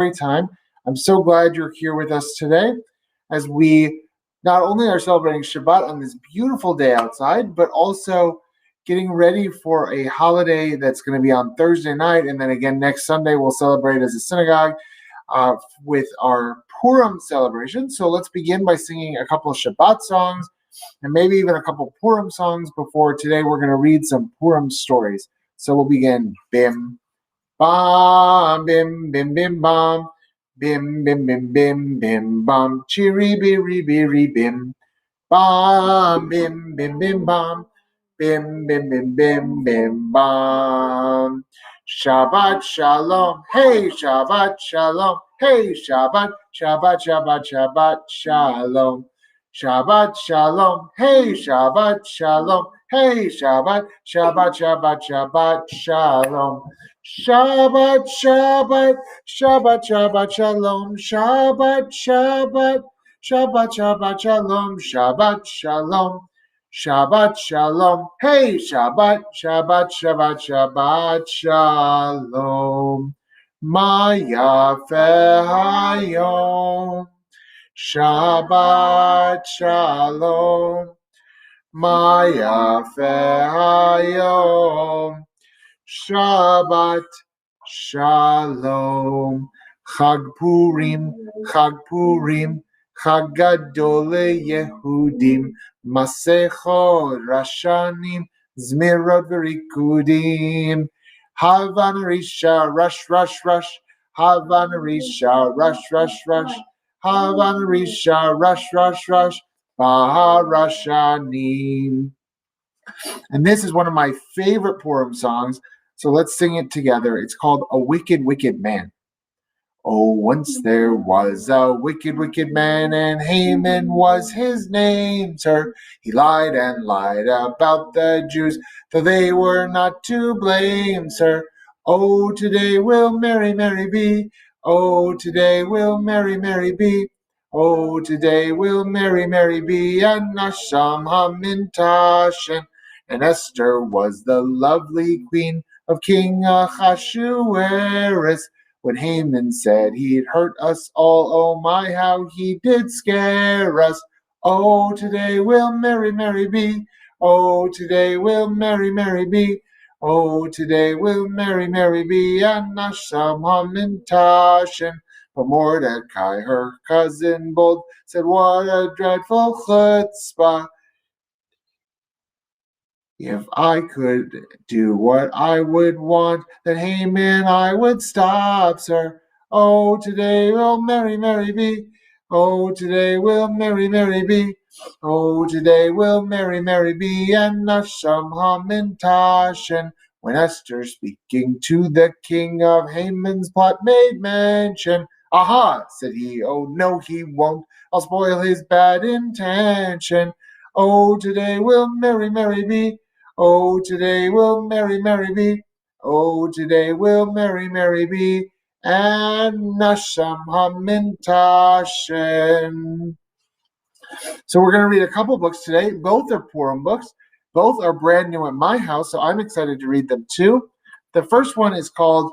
great time. I'm so glad you're here with us today as we not only are celebrating Shabbat on this beautiful day outside, but also getting ready for a holiday that's going to be on Thursday night. And then again, next Sunday, we'll celebrate as a synagogue with our Purim celebration. So let's begin by singing a couple of Shabbat songs and maybe even a couple Purim songs before today. We're going to read some Purim stories. So we'll begin. Bim, bam, bim, bim, bim, bam. Bim, bim, bim, bim, bim, bam. Chiri, biri, biri, bim. Bam, bim, bim, bim, bam. Bim, bim, bim, bim, bim, bam. Shabbat Shalom. Hey, Shabbat Shalom. Hey, Shabbat, Shabbat, Shabbat, Shabbat Shalom. Shabbat Shalom. Hey, Shabbat Shalom. Hey, Shabbat, Shabbat, Shabbat, Shabbat Shalom. Shabbat, Shabbat, Shabbat, Shabbat Shalom. Shabbat, Shabbat, Shabbat, Shabbat Shalom. Shabbat Shalom. Shabbat Shalom. Hey, Shabbat, Shabbat, Shabbat, Shabbat Shalom. Ma yafeh hayom. Shabbat Shalom. Ma yafeh hayom. Shabbat Shalom. Chag Purim, Chag Purim, Chag Gadol Yehudim, Masechot Rashanim, Zmirot V'Rikudim, Havan Risha, Rush, Rush, Rush, Havan Risha, Rush, Rush, Rush, Havan Risha, Rush, Rush, Rush, Baharashanim. And this is one of my favorite Purim songs, so let's sing it together. It's called A Wicked, Wicked Man. Oh, once there was a wicked, wicked man, and Haman was his name, sir. He lied and lied about the Jews, though they were not to blame, sir. Oh, today will Mary, Mary be. Oh, today will Mary, Mary be. Oh, today will Mary, Mary be. And Nasham Hamintashen. And Esther was the lovely queen of King Ahasuerus. When Haman said he'd hurt us all, oh my, how he did scare us. Oh, today will Mary, Mary be. Oh, today will Mary, Mary be. Oh, today will Mary, Mary be. And Nasham Hamintashen. But Mordecai, her cousin bold, said, what a dreadful chutzpah. If I could do what I would want, then Haman I would stop, sir. Oh, today will Mary, Mary be. Oh, today will Mary, Mary be. Oh, today will Mary, Mary be. And Nasham Hamintashen. When Esther, speaking to the king of Haman's plot, made mention. Aha, said he. Oh, no, he won't. I'll spoil his bad intention. Oh, today will Mary, Mary be. Oh, today will Mary, Mary be. Oh, today will Mary, Mary be. And Nasham Hamintashen. So we're going to read a couple books today. Both are Purim books. Both are brand new at my house, so I'm excited to read them too. The first one is called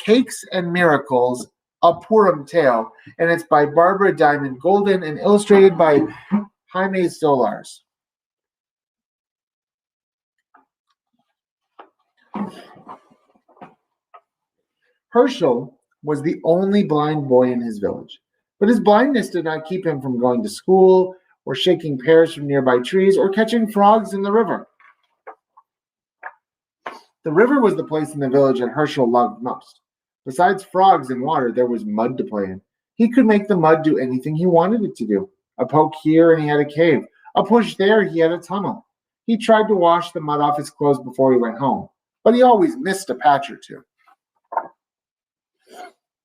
Cakes and Miracles, A Purim Tale, and it's by Barbara Diamond Golden and illustrated by Jaime Solars. Herschel was the only blind boy in his village, but his blindness did not keep him from going to school or shaking pears from nearby trees or catching frogs in the river. The river was the place in the village that Herschel loved most. Besides frogs and water, there was mud to play in. He could make the mud do anything he wanted it to do. A poke here and he had a cave. A push there, he had a tunnel. He tried to wash the mud off his clothes before he went home, but he always missed a patch or two.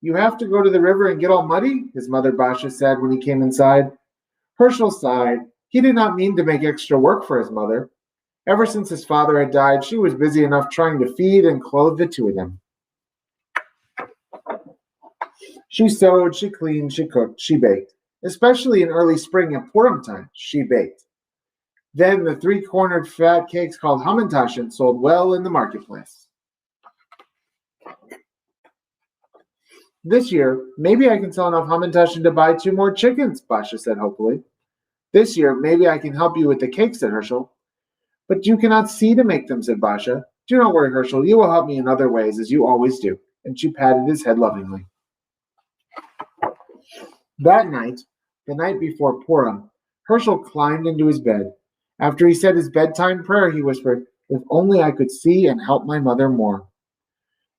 You have to go to the river and get all muddy, his mother Basha said when he came inside. Herschel sighed. He did not mean to make extra work for his mother. Ever since his father had died, she was busy enough trying to feed and clothe the two of them. She sewed, she cleaned, she cooked, she baked. Especially in early spring and Purim time, she baked. Then the three-cornered fat cakes called Hamintashen sold well in the marketplace. This year, maybe I can sell enough hamantaschen to buy 2 more chickens, Basha said hopefully. This year, maybe I can help you with the cakes, said Herschel. But you cannot see to make them, said Basha. Do not worry, Herschel, you will help me in other ways, as you always do. And she patted his head lovingly. That night, the night before Purim, Herschel climbed into his bed. After he said his bedtime prayer, he whispered, if only I could see and help my mother more.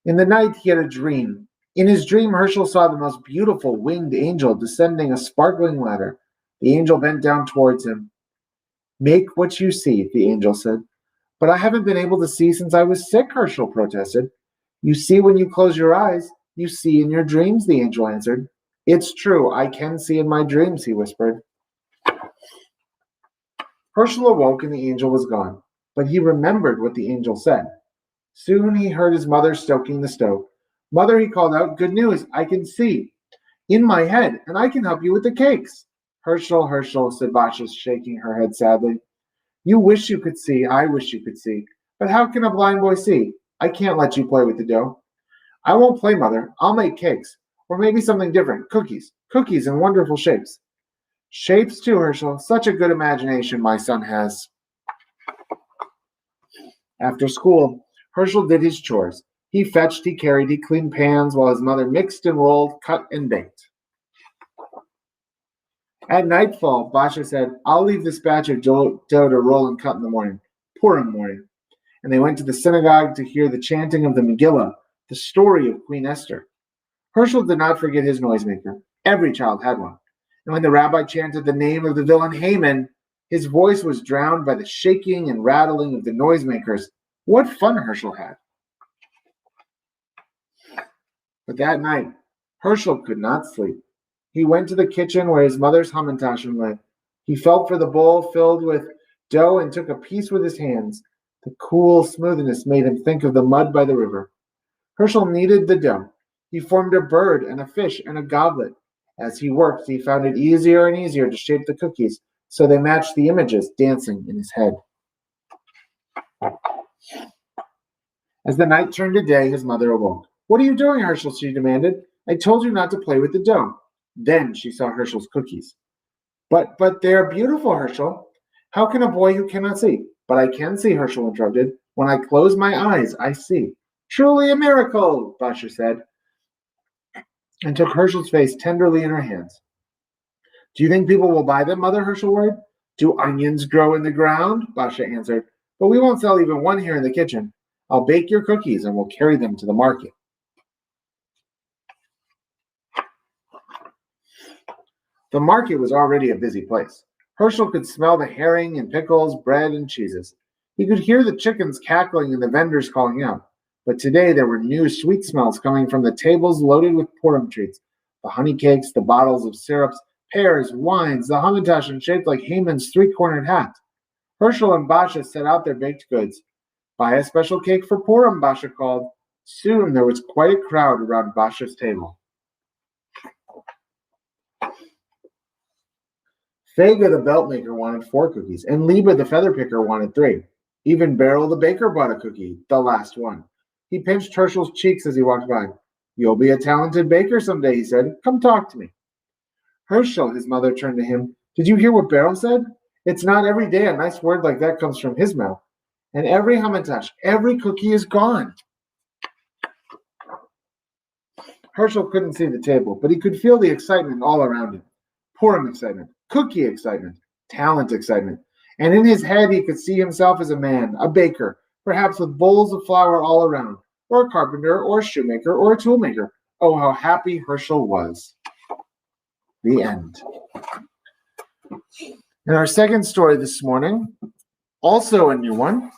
In the night, he had a dream. In his dream, Herschel saw the most beautiful winged angel descending a sparkling ladder. The angel bent down towards him. Make what you see, the angel said. But I haven't been able to see since I was sick, Herschel protested. You see when you close your eyes. You see in your dreams, the angel answered. It's true, I can see in my dreams, he whispered. Herschel awoke and the angel was gone, but he remembered what the angel said. Soon he heard his mother stoking the stove. Mother, he called out, good news, I can see in my head, and I can help you with the cakes. Herschel, Herschel, said Basha, shaking her head sadly. You wish you could see, I wish you could see. But how can a blind boy see? I can't let you play with the dough. I won't play, Mother. I'll make cakes. Or maybe something different. Cookies. Cookies in wonderful shapes. Shapes too, Herschel. Such a good imagination my son has. After school, Herschel did his chores. He fetched, he carried, he cleaned pans while his mother mixed and rolled, cut and baked. At nightfall, Basha said, I'll leave this batch of dough to roll and cut in the morning, Purim morning. And they went to the synagogue to hear the chanting of the Megillah, the story of Queen Esther. Herschel did not forget his noisemaker. Every child had one. And when the rabbi chanted the name of the villain Haman, his voice was drowned by the shaking and rattling of the noisemakers. What fun Herschel had. But that night, Herschel could not sleep. He went to the kitchen where his mother's hamantaschen lay. He felt for the bowl filled with dough and took a piece with his hands. The cool smoothness made him think of the mud by the river. Herschel kneaded the dough. He formed a bird and a fish and a goblet. As he worked, he found it easier and easier to shape the cookies, so they matched the images dancing in his head. As the night turned to day, his mother awoke. What are you doing, Herschel? She demanded. I told you not to play with the dough. Then she saw Herschel's cookies. But they're beautiful, Herschel. How can a boy who cannot see? But I can see, Herschel interrupted. When I close my eyes, I see. Truly a miracle, Basha said, and took Herschel's face tenderly in her hands. Do you think people will buy them, Mother? Herschel worried. Do onions grow in the ground? Basha answered. But we won't sell even one here in the kitchen. I'll bake your cookies and we'll carry them to the market. The market was already a busy place. Herschel could smell the herring and pickles, bread and cheeses. He could hear the chickens cackling and the vendors calling out. But today there were new sweet smells coming from the tables loaded with Purim treats, the honey cakes, the bottles of syrups, pears, wines, the hamantaschen shaped like Haman's three-cornered hat. Herschel and Basha set out their baked goods. Buy a special cake for Purim, Basha called. Soon there was quite a crowd around Basha's table. Fega the belt maker wanted 4 cookies, and Liba the feather picker wanted 3. Even Beryl the baker bought a cookie, the last one. He pinched Herschel's cheeks as he walked by. You'll be a talented baker someday, he said. Come talk to me. Herschel, his mother turned to him. Did you hear what Beryl said? It's not every day a nice word like that comes from his mouth. And every hamantash, every cookie is gone. Herschel couldn't see the table, but he could feel the excitement all around him. Purim excitement, cookie excitement, talent excitement. And in his head he could see himself as a man, a baker, perhaps with bowls of flour all around, or a carpenter, or a shoemaker, or a toolmaker. Oh, how happy Herschel was. The end. And our second story this morning, also a new one,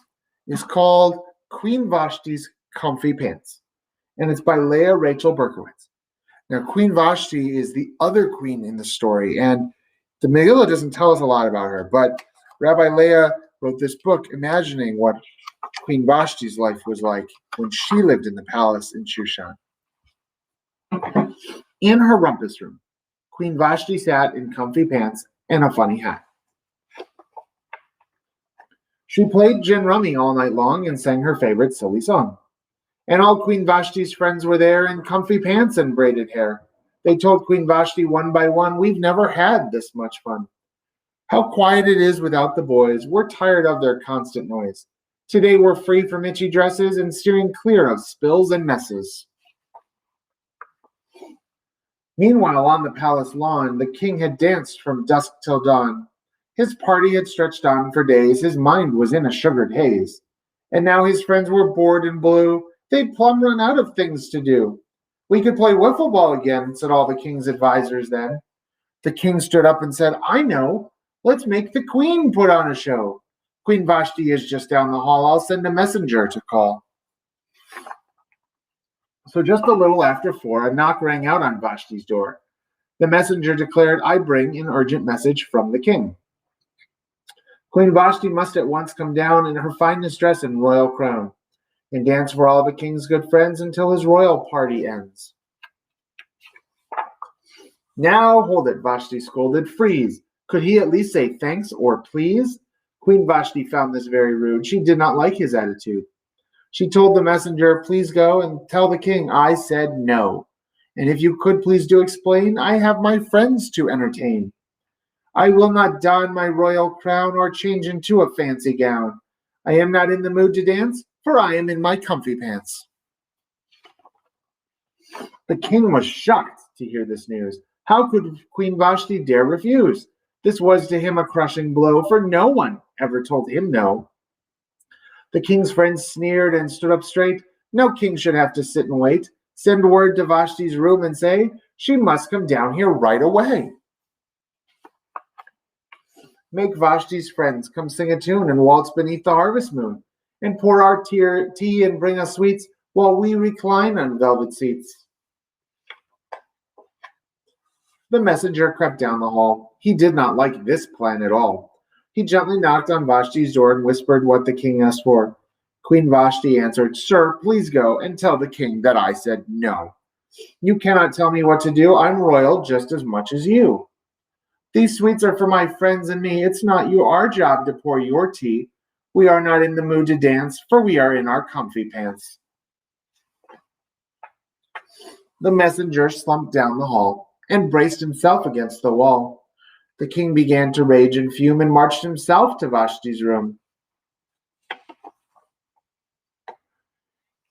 is called Queen Vashti's Comfy Pants. And it's by Leah Rachel Berkowitz. Now, Queen Vashti is the other queen in the story, and the Megillah doesn't tell us a lot about her, but Rabbi Leah wrote this book imagining what Queen Vashti's life was like when she lived in the palace in Shushan. In her rumpus room, Queen Vashti sat in comfy pants and a funny hat. She played gin rummy all night long and sang her favorite silly song. And all Queen Vashti's friends were there in comfy pants and braided hair. They told Queen Vashti one by one, "We've never had this much fun. How quiet it is without the boys. We're tired of their constant noise. Today we're free from itchy dresses and steering clear of spills and messes." Meanwhile, on the palace lawn, the king had danced from dusk till dawn. His party had stretched on for days. His mind was in a sugared haze. And now his friends were bored and blue. They'd plumb run out of things to do. "We could play wiffle ball again," said all the king's advisors then. The king stood up and said, "I know. Let's make the queen put on a show. Queen Vashti is just down the hall. I'll send a messenger to call." So just a little after 4, a knock rang out on Vashti's door. The messenger declared, "I bring an urgent message from the king. Queen Vashti must at once come down in her finest dress and royal crown, and dance for all the king's good friends until his royal party ends." "Now hold it," Vashti scolded. "Freeze. Could he at least say thanks or please?" Queen Vashti found this very rude. She did not like his attitude. She told the messenger, "Please go and tell the king I said no. And if you could please do explain, I have my friends to entertain. I will not don my royal crown or change into a fancy gown. I am not in the mood to dance, for I am in my comfy pants." The king was shocked to hear this news. How could Queen Vashti dare refuse? This was to him a crushing blow, for no one ever told him no. The king's friends sneered and stood up straight. "No king should have to sit and wait. Send word to Vashti's room and say, she must come down here right away. Make Vashti's friends come sing a tune and waltz beneath the harvest moon, and pour our tea and bring us sweets while we recline on velvet seats." The messenger crept down the hall. He did not like this plan at all. He gently knocked on Vashti's door and whispered what the king asked for. Queen Vashti answered, "Sir, please go and tell the king that I said no. You cannot tell me what to do. I'm royal just as much as you. These sweets are for my friends and me. It's not our job to pour your tea. We are not in the mood to dance, for we are in our comfy pants." The messenger slumped down the hall and braced himself against the wall. The king began to rage and fume and marched himself to Vashti's room.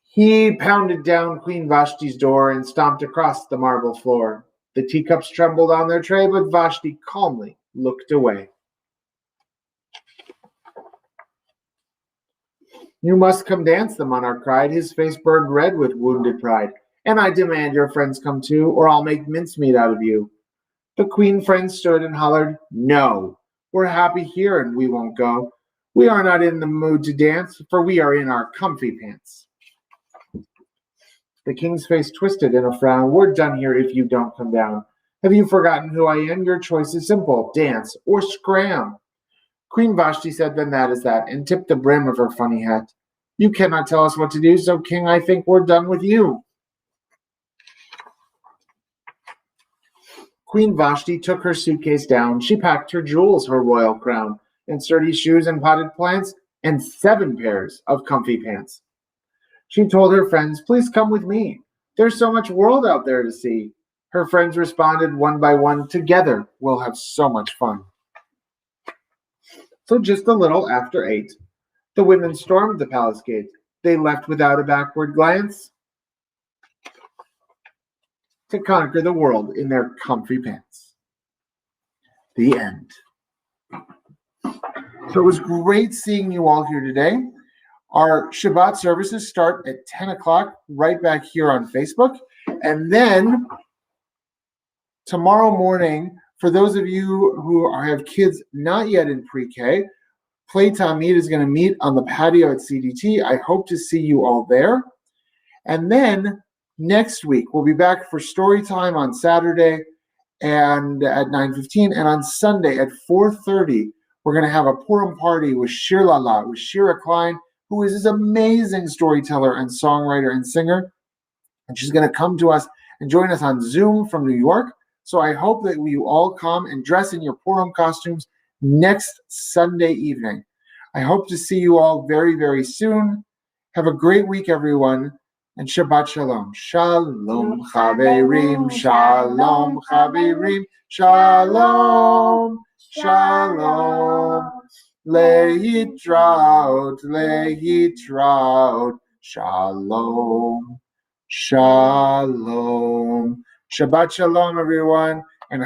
He pounded down Queen Vashti's door and stomped across the marble floor. The teacups trembled on their tray, but Vashti calmly looked away. "You must come dance," the monarch cried. His face burned red with wounded pride. "And I demand your friends come too, or I'll make mincemeat out of you." The queen friends stood and hollered, "No, we're happy here and we won't go. We are not in the mood to dance, for we are in our comfy pants." The king's face twisted in a frown. "We're done here if you don't come down. Have you forgotten who I am? Your choice is simple, dance or scram." Queen Vashti said, "Then that is that," and tipped the brim of her funny hat. "You cannot tell us what to do, so king, I think we're done with you." Queen Vashti took her suitcase down. She packed her jewels, her royal crown, and sturdy shoes and potted plants, and 7 pairs of comfy pants. She told her friends, "Please come with me. There's so much world out there to see." Her friends responded one by one, "Together we'll have so much fun." So just a little after 8, the women stormed the palace gate. They left without a backward glance to conquer the world in their comfy pants. The end. So it was great seeing you all here today. Our Shabbat services start at 10 o'clock right back here on Facebook. And then tomorrow morning, for those of you who have kids not yet in pre-K, Playtime Meet is going to meet on the patio at CDT. I hope to see you all there. And then next week, we'll be back for story time on Saturday and at 9:15, and on Sunday at 4:30, we're going to have a Purim party with Shir Lala, with Shira Klein, who is this amazing storyteller and songwriter and singer. And she's going to come to us and join us on Zoom from New York. So I hope that you all come and dress in your Purim costumes next Sunday evening. I hope to see you all very, very soon. Have a great week, everyone. And Shabbat Shalom. Shalom Chaverim, Shalom Chaverim, Shalom, Shalom. Lehitraot, Lehitraot, Shalom, Shalom. Shabbat Shalom, everyone, and